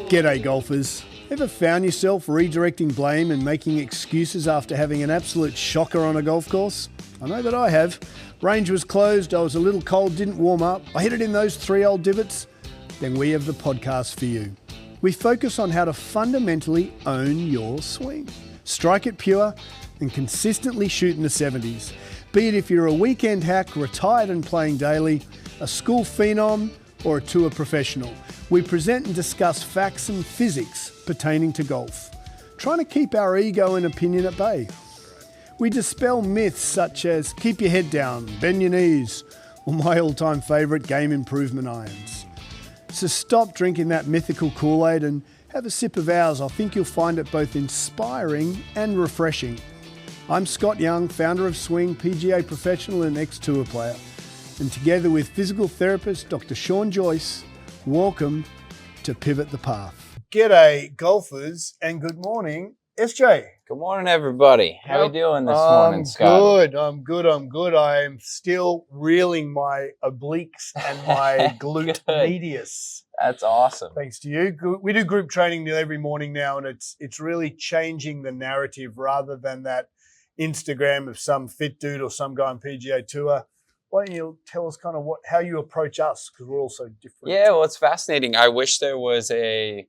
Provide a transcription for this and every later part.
G'day golfers. Ever found yourself redirecting blame and making excuses after having an absolute shocker on a golf course? I know that I have. Range was closed, I was a little cold, didn't warm up, I hit it in those 3 old divots. Then we have the podcast for you. We focus on how to fundamentally own your swing. Strike it pure and consistently shoot in the 70s. Be it if you're a weekend hack, retired and playing daily, a school phenom or a tour professional. We present and discuss facts and physics pertaining to golf, trying to keep our ego and opinion at bay. We dispel myths such as keep your head down, bend your knees, or my all-time favourite, game improvement irons. So stop drinking that mythical Kool-Aid and have a sip of ours. I think you'll find it both inspiring and refreshing. I'm Scott Young, founder of Swing, PGA professional and ex-tour player. And together with physical therapist Dr. Sean Joyce, welcome to Pivot the Path. G'day golfers and good morning, SJ. Good morning, everybody. How are we doing this morning, Scott? I'm good. I am still reeling my obliques and my glute medius. That's awesome. Thanks to you. We do group training nearly every morning now, and it's really changing the narrative rather than that Instagram of some fit dude or some guy on PGA Tour. Why don't you tell us kind of how you approach us, because we're all so different. Yeah, well, it's fascinating. I wish there was a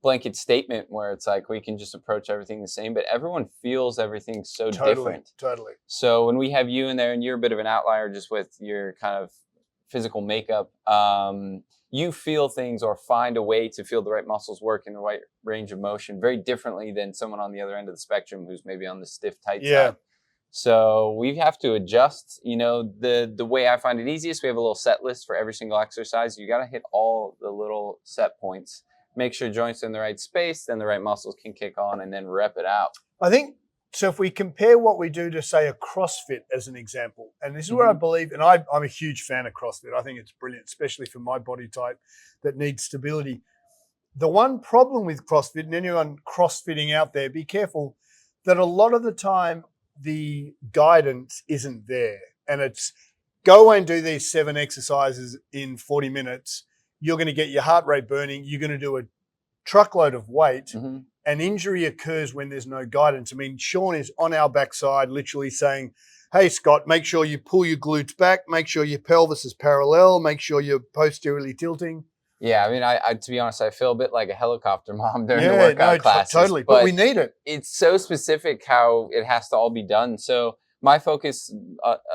blanket statement where it's like we can just approach everything the same, but everyone feels everything so different. Totally. So when we have you in there and you're a bit of an outlier just with your kind of physical makeup, you feel things or find a way to feel the right muscles work in the right range of motion very differently than someone on the other end of the spectrum who's maybe on the stiff, tight side. So we have to adjust, the way I find it easiest. We have a little set list for every single exercise. You got to hit all the little set points, make sure joints are in the right space, then the right muscles can kick on, and then rep it out. I think, so if we compare what we do to, say, a CrossFit as an example, and this is where I believe, and I'm a huge fan of CrossFit. I think it's brilliant, especially for my body type that needs stability. The one problem with CrossFit, and anyone CrossFitting out there, be careful that a lot of the time, the guidance isn't there, and it's go away and do these 7 exercises in 40 minutes. You're going to get your heart rate burning. You're going to do a truckload of weight, and injury occurs when there's no guidance. I mean, Sean is on our backside literally saying, hey, Scott, make sure you pull your glutes back, make sure your pelvis is parallel, make sure you're posteriorly tilting. Yeah, I mean, I to be honest, I feel a bit like a helicopter mom during the workout classes. Totally, but we need it. It's so specific how it has to all be done. So my focus,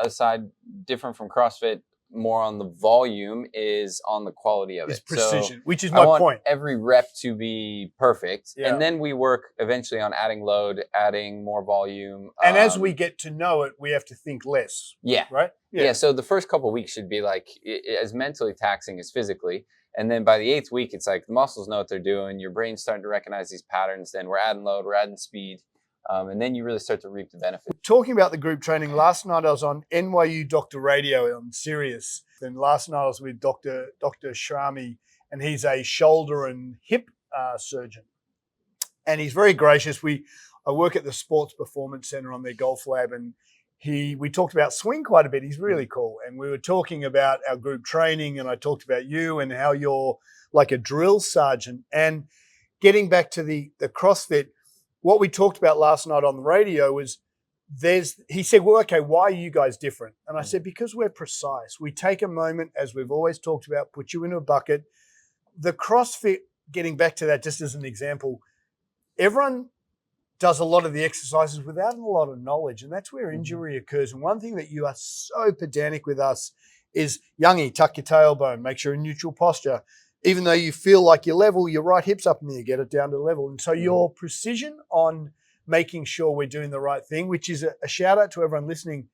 aside different from CrossFit, more on the volume, is on the quality of it. It's precision, so which is my point. I want every rep to be perfect. Yeah. And then we work eventually on adding load, adding more volume. And as we get to know it, we have to think less. Yeah. Right? Yeah. So the first couple of weeks should be like as mentally taxing as physically. And then by the 8th week, it's like the muscles know what they're doing. Your brain's starting to recognize these patterns. Then we're adding load, we're adding speed. And then you really start to reap the benefit. Talking about the group training, last night I was on NYU Doctor Radio on Sirius. And last night I was with Dr. Shrami, and he's a shoulder and hip surgeon. And he's very gracious. I work at the Sports Performance Center on their golf lab, and we talked about swing quite a bit. He's really cool. And we were talking about our group training, and I talked about you and how you're like a drill sergeant. And getting back to the CrossFit, what we talked about last night on the radio was he said, well, okay, why are you guys different? And I said, because we're precise. We take a moment, as we've always talked about, put you into a bucket. The CrossFit, getting back to that just as an example, everyone does a lot of the exercises without a lot of knowledge, and that's where injury occurs. And one thing that you are so pedantic with us is, Youngie, tuck your tailbone, make sure you're in neutral posture. Even though you feel like you're level, your right hip's up in the air, get it down to level. And so your precision on making sure we're doing the right thing, which is a shout out to everyone listening.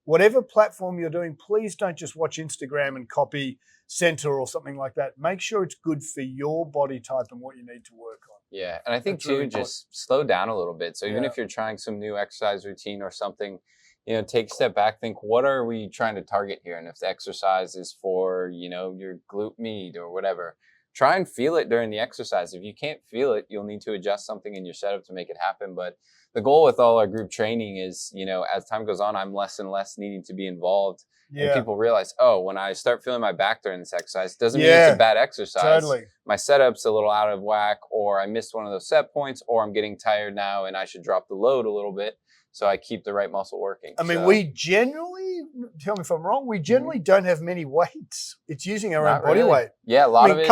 Whatever platform you're doing, please don't just watch Instagram and copy Center or something like that. Make sure it's good for your body type and what you need to work on. Yeah, and I think too, just slow down a little bit. So even if you're trying some new exercise routine or something, take a step back, think, what are we trying to target here? And if the exercise is for, your glute med or whatever, try and feel it during the exercise. If you can't feel it, you'll need to adjust something in your setup to make it happen. But the goal with all our group training is, as time goes on, I'm less and less needing to be involved. Yeah. And people realize, oh, when I start feeling my back during this exercise, doesn't mean it's a bad exercise. Totally. My setup's a little out of whack, or I missed one of those set points, or I'm getting tired now and I should drop the load a little bit so I keep the right muscle working. I mean, we generally, tell me if I'm wrong, we generally don't have many weights. It's using our own body weight. Yeah, a lot of it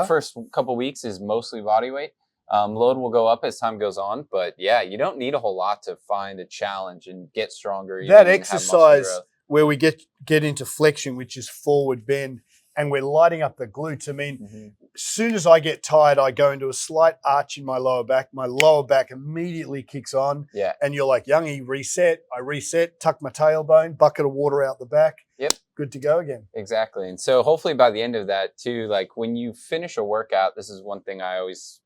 first couple weeks is mostly body weight. Load will go up as time goes on, but yeah, you don't need a whole lot to find a challenge and get stronger. That exercise where we get into flexion, which is forward bend, and we're lighting up the glutes. I mean, as soon as I get tired, I go into a slight arch in my lower back. My lower back immediately kicks on. Yeah. And you're like, Youngie, reset. I reset, tuck my tailbone, bucket of water out the back. Yep. Good to go again. Exactly. And so hopefully by the end of that too, like when you finish a workout, this is one thing I always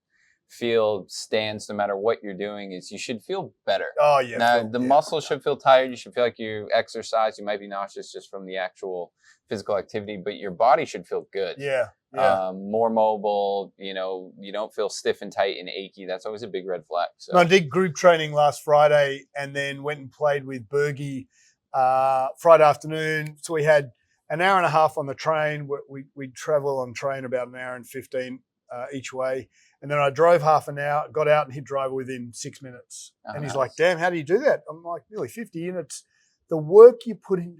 feel stands no matter what you're doing, is you should feel better. Oh yeah. Now the muscles should feel tired. You should feel like you exercise. You might be nauseous just from the actual physical activity, but your body should feel good. Yeah. More mobile, you don't feel stiff and tight and achy. That's always a big red flag. So. No, I did group training last Friday and then went and played with Bergie Friday afternoon. So we had an hour and a half on the train. We'd travel on train about an hour and 15 each way. And then I drove half an hour, got out and hit driver within 6 minutes. Oh, and he's like, damn, how do you do that? I'm like, nearly 50. And it's the work you put in.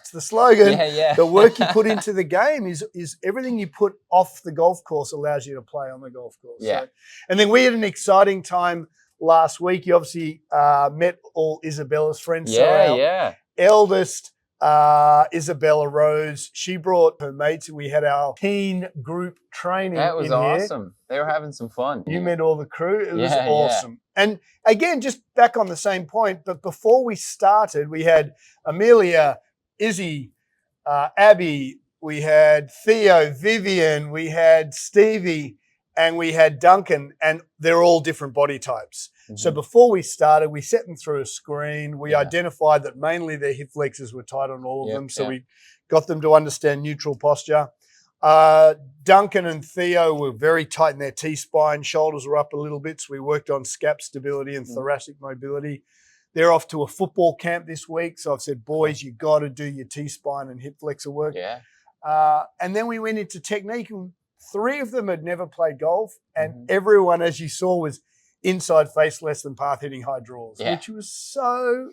It's the slogan. Yeah. The work you put into the game is everything you put off the golf course allows you to play on the golf course. Yeah. So, and then we had an exciting time last week. You obviously met all Isabella's friends. Yeah. Eldest, Isabella Rose, she brought her mates and we had our teen group training. That was in awesome. Here. They were having some fun. You met all the crew. It was awesome. Yeah. And again, just back on the same point, but before we started, we had Amelia, Izzy, Abby, we had Theo, Vivian, we had Stevie, and we had Duncan, and they're all different body types. Mm-hmm. So before we started, we set them through a screen. We identified that mainly their hip flexors were tight on all of them. So we got them to understand neutral posture. Duncan and Theo were very tight in their T-spine. Shoulders were up a little bit. So we worked on scap stability and thoracic mobility. They're off to a football camp this week. So I've said, boys, you got to do your T-spine and hip flexor work. Yeah. And then we went into technique, and 3 of them had never played golf. And everyone, as you saw, was inside face, less than path, hitting high draws, which was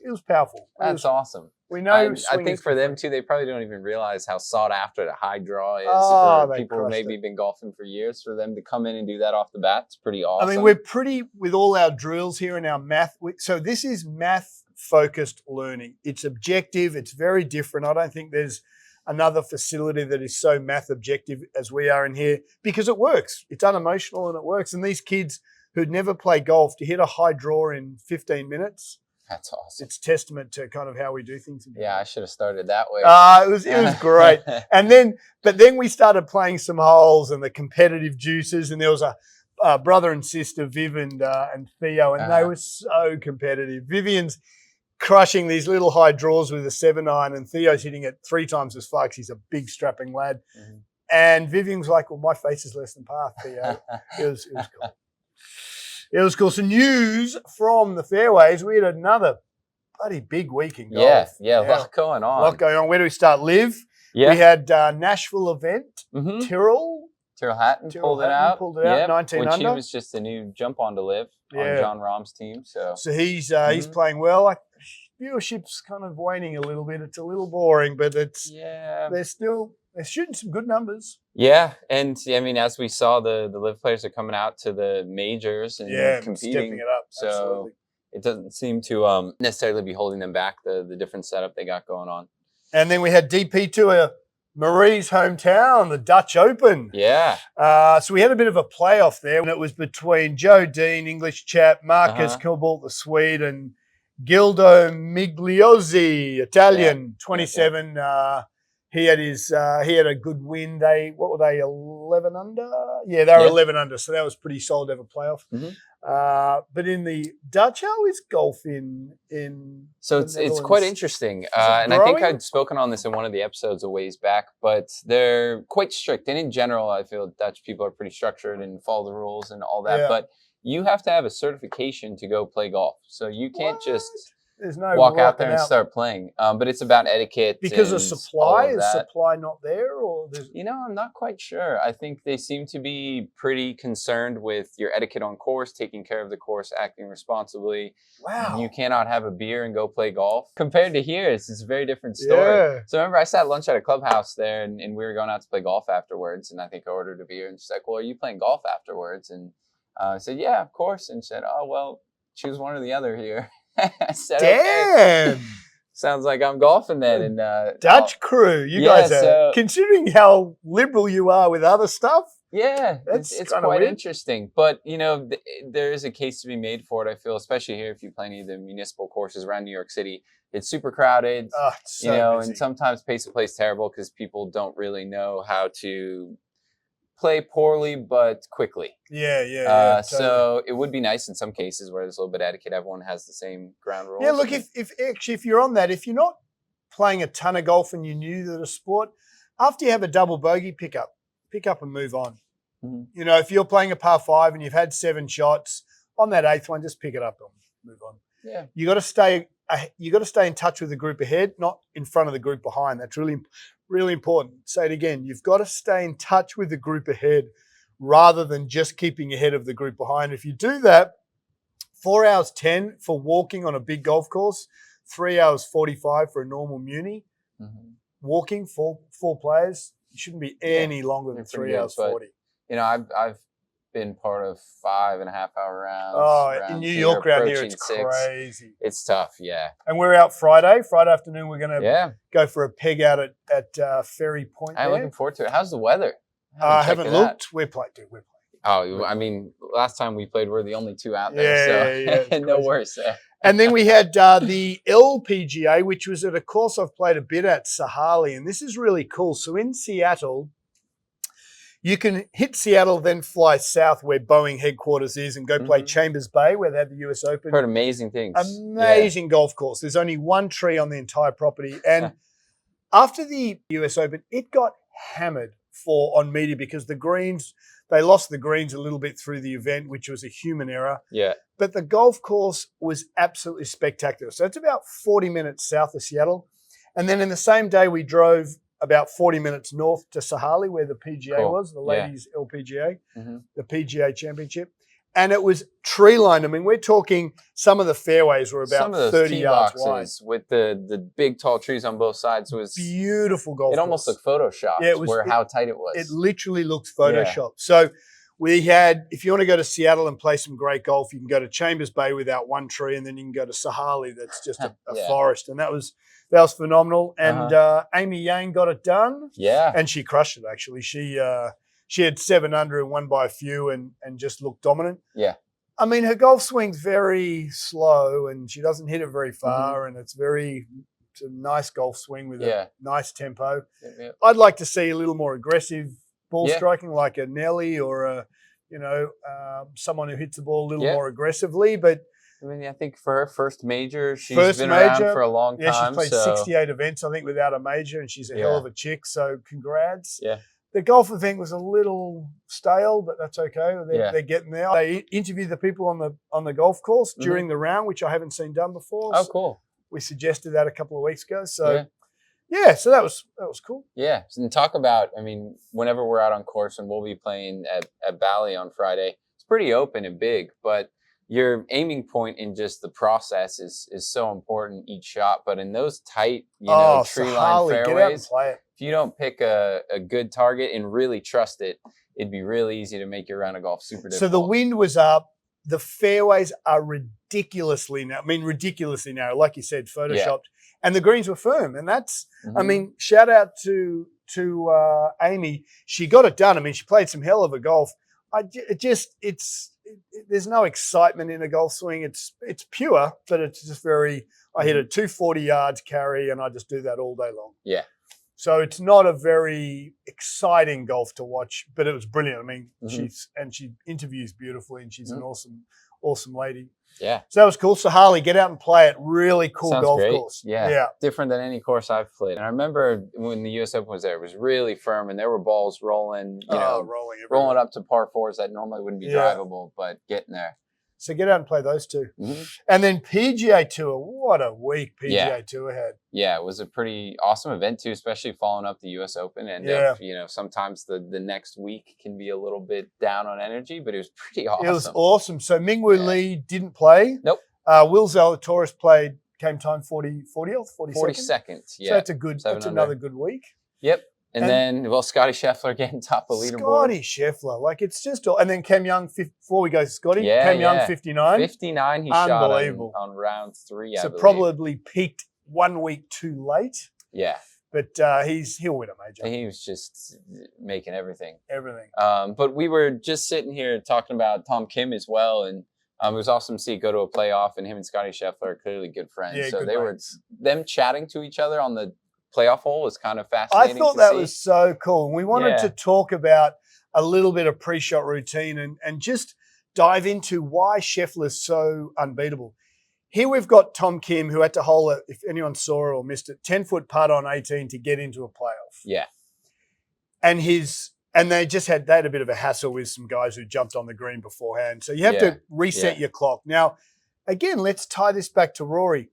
it was powerful. That's awesome. We know. I think for them too, they probably don't even realize how sought after the high draw is for people who maybe been golfing for years. For them to come in and do that off the bat, it's pretty awesome. I mean, we're pretty with all our drills here and our math. So this is math-focused learning. It's objective. It's very different. I don't think there's another facility that is so math objective as we are in here, because it works. It's unemotional and it works. And these kids who'd never played golf, to hit a high draw in 15 minutes. That's awesome. It's testament to kind of how we do things. Yeah, I should have started that way. It was great. But then we started playing some holes and the competitive juices, and there was a brother and sister, Viv and Theo, and they were so competitive. Vivian's crushing these little high draws with a 7-iron, and Theo's hitting it 3 times as far because he's a big strapping lad. Mm-hmm. And Vivian's like, well, my face is less than path, Theo. It was cool. It was cool. So news from the fairways. We had another bloody big week in golf. Yeah, a lot going on. Where do we start? Live. Yeah. We had Nashville event. Tyrrell Hatton pulled it out. 19 which under. He was just a new jump on to Live on John Rahm's team. So he's playing well. Viewership's kind of waning a little bit. It's a little boring, but they're shooting some good numbers. Yeah, and I mean, as we saw, the Live players are coming out to the majors and competing. Stepping it up. So absolutely. It doesn't seem to necessarily be holding them back, the different setup they got going on. And then we had DP Tour, Marie's hometown, the Dutch Open. Yeah. So we had a bit of a playoff there, and it was between Joe Dean, English chap, Marcus Kilbolt, the Swede, and Gildo Migliozzi, Italian, 27. He had a good win. What were they? 11 under. Yeah, they were Yeah. 11 under, so that was pretty solid to have a playoff. But in the Dutch, how is golf in So the it's quite Netherlands? interesting, and I think growing? I'd spoken on this in one of the episodes a ways back. But they're quite strict, and in general, I feel Dutch people are pretty structured and follow the rules and all that. Yeah. But you have to have a certification to go play golf, so you can't just There's no walk out there rocking and start playing. But it's about etiquette because of and all supply. of Is that. supply not there, or there's I'm not quite sure. I think they seem to be pretty concerned with your etiquette on course, taking care of the course, acting responsibly. wow? You cannot have a beer and go play golf. Compared to here, it's a very different story. Yeah. So remember, I sat at lunch at a clubhouse there, and we were going out to play golf afterwards. And I think I ordered a beer, and she's like, "Well, are you playing golf afterwards?" And I said, "Yeah, of course." And she said, "Oh, well, choose one or the other here." I said, Damn. "Okay. Sounds like I'm golfing then." And Dutch crew, you Yeah, guys are so- considering how liberal you are with other stuff. yeah, That's it's kinda quite weird. interesting. But, there is a case to be made for it, I feel, especially here if you play any of the municipal courses around New York City. It's super crowded, It's so busy. and sometimes pace of play is terrible because people don't really know how to play poorly but quickly. Yeah, totally. So it would be nice in some cases where there's a little bit of etiquette. Everyone has the same ground rules. Yeah, look, if you're on that, if you're not playing a ton of golf and you're new to the sport, after you have a double bogey, pick up and move on. Mhm. If you're playing a par 5 and you've had 7 shots, on that 8th one, just pick it up and move on. Yeah. You got to stay in touch with the group ahead, not in front of the group behind. That's really, really important. Say it again. You've got to stay in touch with the group ahead rather than just keeping ahead of the group behind. If you do that, 4 hours 10 for walking on a big golf course, 3 hours 45 for a normal muni. Mhm. Walking four players, you shouldn't be any longer than You're 3 pretty good, hours but 40. I've been part of 5.5-hour rounds. Oh, around in New York around here, approaching it's 6. crazy. It's tough, yeah. And we're out Friday afternoon. We're going to Yeah, go for a peg out at Ferry Point I'm there. looking forward to it. How's the weather? I checked haven't it out. looked. We're playing. Oh, I mean, last time we played, we're the only 2 out Yeah, there, yeah, it's so no crazy. worse. And then we had the LPGA, which was at a course I've played a bit at, Sahalee, and this is really cool. So in Seattle, you can hit Seattle, then fly south where Boeing headquarters is and go play Chambers Bay where they have the US Open. Heard amazing things. Amazing golf course. There's only one tree on the entire property. And after the US Open, it got hammered on media because the greens, they lost the greens a little bit through the event, which was a human error. Yeah. But the golf course was absolutely spectacular. So it's about 40 minutes south of Seattle. And then in the same day, we drove about 40 minutes north to Sahalee, where the PGA was, the ladies LPGA, the PGA Championship. And it was tree lined. I mean, we're talking some of the fairways were about Some of those 30 tee yards boxes wide. with the big tall trees on both sides was Beautiful golf It course. almost looked photoshopped. Yeah, how tight it was. It literally looked photoshopped. So we had, if you want to go to Seattle and play some great golf, you can go to Chambers Bay without one tree, and then you can go to Sahalee. That's just a forest, and that was phenomenal. And Amy Yang got it done. Yeah, and she crushed it. Actually, she had 7 under and won by a few, and just looked dominant. Yeah. I mean, her golf swing's very slow, and she doesn't hit it very far, and it's a nice golf swing with a nice tempo. Yeah. I'd like to see a little more aggressive ball striking, like a Nelly or someone who hits the ball a little more aggressively. But I mean, I think for her first major, she's been around for a long time. Yeah, she's played 68 events, I think, without a major, and she's a hell of a chick. So congrats. Yeah. The golf event was a little stale, but that's okay. They're getting there. They interviewed the people on the golf course during the round, which I haven't seen done before. Oh, cool. We suggested that a couple of weeks ago. So so that was cool. Yeah. And talk about, I mean, whenever we're out on course and we'll be playing at Bali on Friday, it's pretty open and big, but your aiming point in just the process is so important each shot. But in those tight, tree line fairways, get out and play it. If you don't pick a good target and really trust it, it'd be really easy to make your round of golf super difficult. So the wind was up. The fairways are ridiculously narrow, like you said, photoshopped. Yeah. And the greens were firm. And that's, I mean, shout out to Amy. She got it done. I mean, she played some hell of a golf. There's no excitement in a golf swing. It's pure, but it's just I hit a 240 yards carry, and I just do that all day long. Yeah. So it's not a very exciting golf to watch, but it was brilliant. I mean, Mm-hmm. she interviews beautifully, and she's Mm-hmm. an awesome lady. Yeah. So that was cool. Sahalee, get out and play it. Really cool Sounds golf great. course. Yeah. Different than any course I've played. And I remember when the US Open was there, it was really firm and there were balls rolling, rolling up to par fours that normally wouldn't be drivable, but getting there. So get out and play those two. Mm-hmm. And then PGA Tour. What a week PGA Tour had. Yeah, it was a pretty awesome event too, especially following up the US Open. And sometimes the next week can be a little bit down on energy, but it was pretty awesome. It was awesome. So Mingwoo Lee didn't play. Nope. Will Zalatoris played, came time 40th, 42nd. Yeah. So that's another good week. Yep. And then, Scottie Scheffler getting top of leaderboard. Scottie Scheffler, like it's just all. And then Cam Young, before we go to Scotty, Cam Young, 59. 59 he shot on round 3, I believe. Probably peaked 1 week too late. Yeah. But he'll win a major. He was just making everything. Everything. But we were just sitting here talking about Tom Kim as well, and it was awesome to see it go to a playoff, and him and Scottie Scheffler are clearly good friends. Yeah, so good they mates. were them chatting to each other on the playoff hole was kind of fascinating. I thought that was so cool. And we wanted to talk about a little bit of pre-shot routine and just dive into why Scheffler's so unbeatable. Here we've got Tom Kim, who had to hole it, if anyone saw it or missed it, 10-foot putt on 18 to get into a playoff. Yeah. And they had a bit of a hassle with some guys who jumped on the green beforehand. So you have to reset your clock. Now, again, let's tie this back to Rory.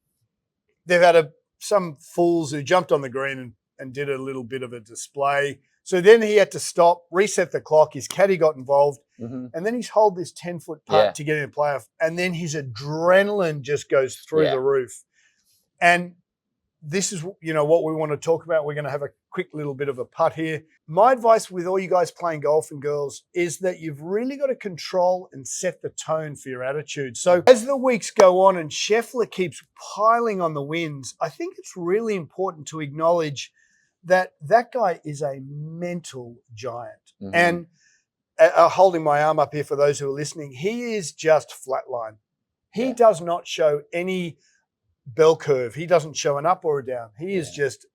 They've had some fools who jumped on the green and did a little bit of a display. So then he had to stop, reset the clock. His caddy got involved. Mm-hmm. And then he's holed this 10-foot putt to get in the playoff. And then his adrenaline just goes through the roof. And this is, what we want to talk about. We're going to have a quick little bit of a putt here. My advice with all you guys playing golf and girls is that you've really got to control and set the tone for your attitude. So as the weeks go on and Scheffler keeps piling on the wins, I think it's really important to acknowledge that guy is a mental giant. Mm-hmm. And holding my arm up here for those who are listening, he is just flatline. He does not show any bell curve. He doesn't show an up or a down. He is just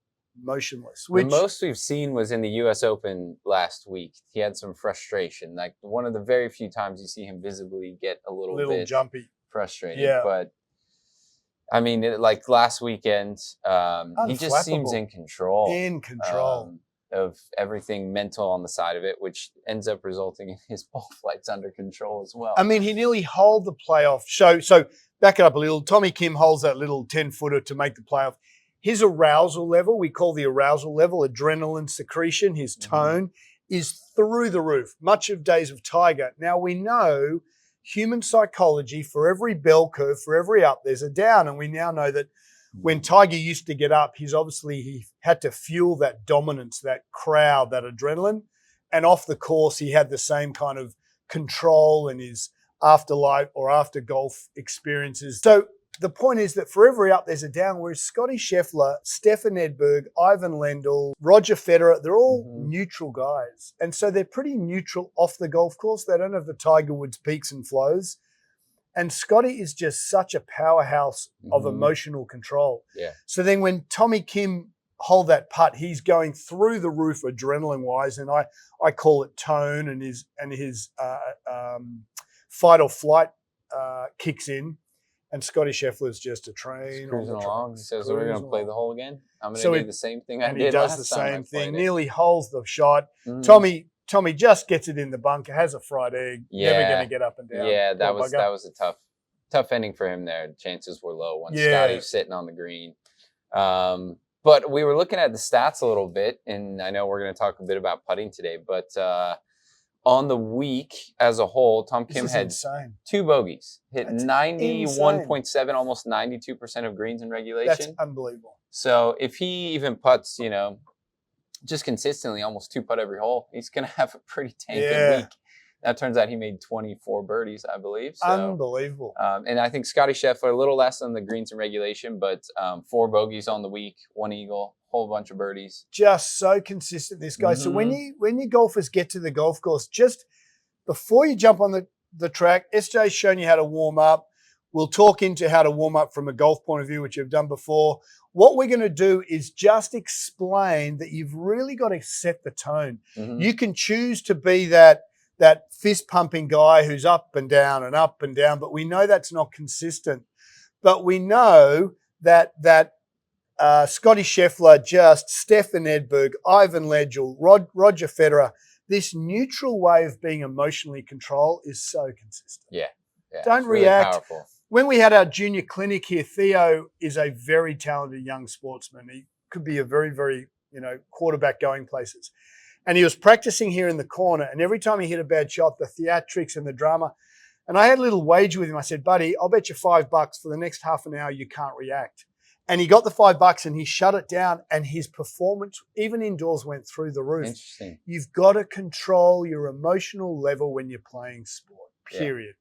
motionless. The most we've seen was in the US Open last week. He had some frustration. Like one of the very few times you see him visibly get a little bit jumpy, frustrated. Yeah. But I mean, like last weekend, he just seems in control. Of everything mental on the side of it, which ends up resulting in his ball flights under control as well. I mean, he nearly holed the playoff. So back it up a little. Tommy Kim holds that little 10-footer to make the playoff. His arousal level, we call the arousal level, adrenaline secretion, his tone is through the roof. Much of Days of Tiger. Now we know human psychology, for every bell curve, for every up, there's a down. And we now know that when Tiger used to get up, he had to fuel that dominance, that crowd, that adrenaline. And off the course, he had the same kind of control in his afterlife or after golf experiences. So the point is that for every up, there's a down, whereas Scottie Scheffler, Stefan Edberg, Ivan Lendl, Roger Federer, they're all neutral guys. And so they're pretty neutral off the golf course. They don't have the Tiger Woods peaks and flows. And Scottie is just such a powerhouse of emotional control. Yeah. So then when Tommy Kim hold that putt, he's going through the roof adrenaline-wise, and I call it tone, and his fight or flight kicks in, and Scottie Scheffler's just a train. Cruising along. He says, we're going to play the hole again? I'm going to do the same thing I did last time. And he does the same thing, nearly holes the shot. Tommy just gets it in the bunker, has a fried egg, never going to get up and down. Yeah, that was a tough ending for him there. Chances were low once Scottie was sitting on the green. But we were looking at the stats a little bit, and I know we're going to talk a bit about putting today, but on the week as a whole, Tom Kim had 2 bogeys, hit 91.7, almost 92% of greens in regulation. That's unbelievable. So if he even putts, just consistently almost 2 putt every hole, he's going to have a pretty dang good week. Now, it turns out he made 24 birdies, I believe. So, unbelievable. And I think Scottie Scheffler, a little less on the greens in regulation, but 4 bogeys on the week, 1 eagle, whole bunch of birdies. Just so consistent, this guy. So when you golfers get to the golf course, just before you jump on the track, SJ's shown you how to warm up. We'll talk into how to warm up from a golf point of view, which you've done before. What we're going to do is just explain that you've really got to set the tone. Mhm. You can choose to be that fist pumping guy who's up and down, but we know that's not consistent. But we know that Scottie Scheffler, Stefan Edberg, Ivan Lendl, Roger Federer, this neutral way of being emotionally controlled is so consistent. Yeah. Don't it's really react. powerful. When we had our junior clinic here, Theo is a very talented young sportsman. He could be a very, very, quarterback going places. And he was practicing here in the corner. And every time he hit a bad shot, the theatrics and the drama. And I had a little wager with him. I said, buddy, I'll bet you $5 for the next half an hour you can't react. And he got the $5 and he shut it down. And his performance, even indoors, went through the roof. Interesting. You've got to control your emotional level when you're playing sport, period.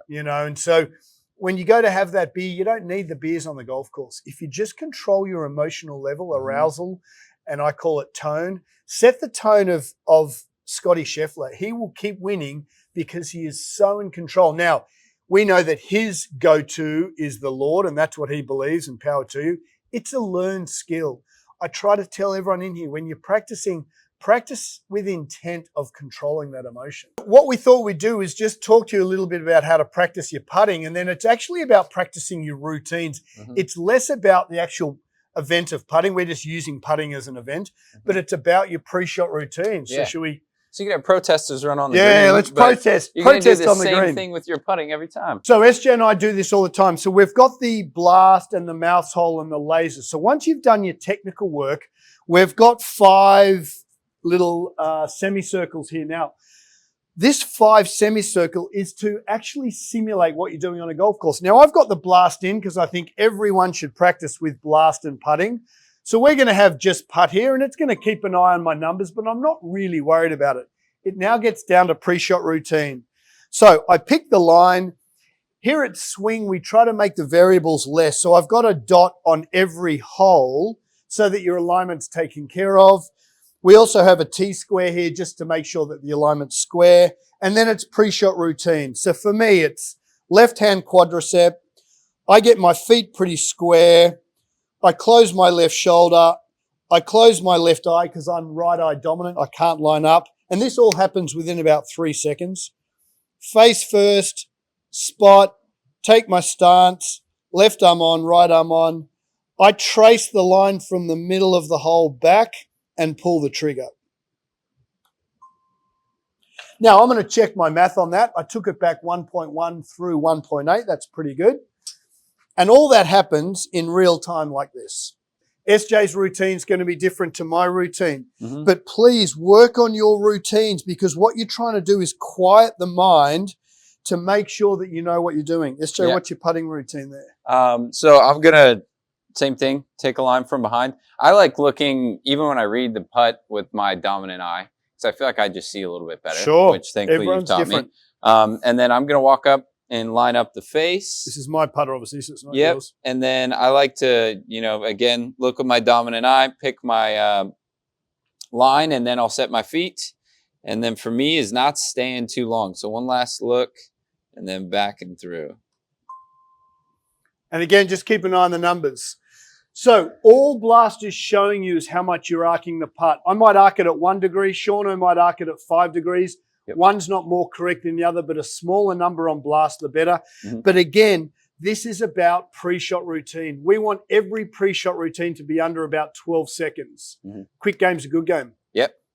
Yeah. And so when you go to have that beer, you don't need the beers on the golf course. If you just control your emotional level, arousal, and I call it tone, set the tone of Scottie Scheffler. He will keep winning because he is so in control. Now, we know that his go-to is the Lord, and that's what he believes, and power to you. It's a learned skill. I try to tell everyone in here, when you're practicing, practice with intent of controlling that emotion. What we thought we'd do is just talk to you a little bit about how to practice your putting, and then it's actually about practicing your routines. It's less about the actual event of putting. We're just using putting as an event, but it's about your pre-shot routine. So should we... So you can have protesters run on the green. Yeah, let's protest. You're going to do Protest the on the green. same thing with your putting every time. So SJ and I do this all the time. So we've got the blast and the mouse hole and the laser. So once you've done your technical work, we've got 5 little semicircles here. Now, this 5 semicircle is to actually simulate what you're doing on a golf course. Now, I've got the blast in because I think everyone should practice with blast and putting. So we're going to have just putt here, and it's going to keep an eye on my numbers, but I'm not really worried about it. It now gets down to pre-shot routine. So I pick the line. Here at Swing, we try to make the variables less. So I've got a dot on every hole so that your alignment's taken care of. We also have a T-square here just to make sure that the alignment's square. And then it's pre-shot routine. So for me, it's left-hand quadricep. I get my feet pretty square. I close my left shoulder. I close my left eye because I'm right eye dominant. I can't line up. And this all happens within about 3 seconds. Face first, spot, take my stance, left arm on, right arm on. I trace the line from the middle of the hole back and pull the trigger. Now, I'm going to check my math on that. I took it back 1.1 through 1.8. That's pretty good. And all that happens in real time like this. SJ's routine is going to be different to my routine. But please work on your routines, because what you're trying to do is quiet the mind to make sure that you know what you're doing. SJ, what's your putting routine there? So I'm going to, same thing, take a line from behind. I like looking, even when I read the putt, with my dominant eye, because I feel like I just see a little bit better. Sure. Which thankfully Everyone's you've taught different. me. And then I'm going to walk up and line up the face. This is my putter, obviously, so it's not yours. And then I like to, again, look with my dominant eye, pick my line, and then I'll set my feet. And then for me is not staying too long. So one last look and then back and through. And again, just keep an eye on the numbers. So all blast is showing you is how much you're arcing the putt. I might arc it at 1 degree. Shauno might arc it at 5 degrees. One's not more correct than the other, but a smaller number on blast, the better. But again, this is about pre-shot routine. We want every pre-shot routine to be under about 12 seconds. Quick game's a good game.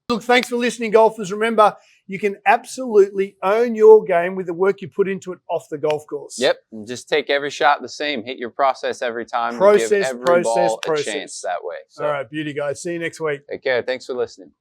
Look, thanks for listening, golfers. Remember, you can absolutely own your game with the work you put into it off the golf course. And just take every shot the same. Hit your process every time. Give every ball a chance that way. So, all right, beauty, guys. See you next week. Take care. Thanks for listening.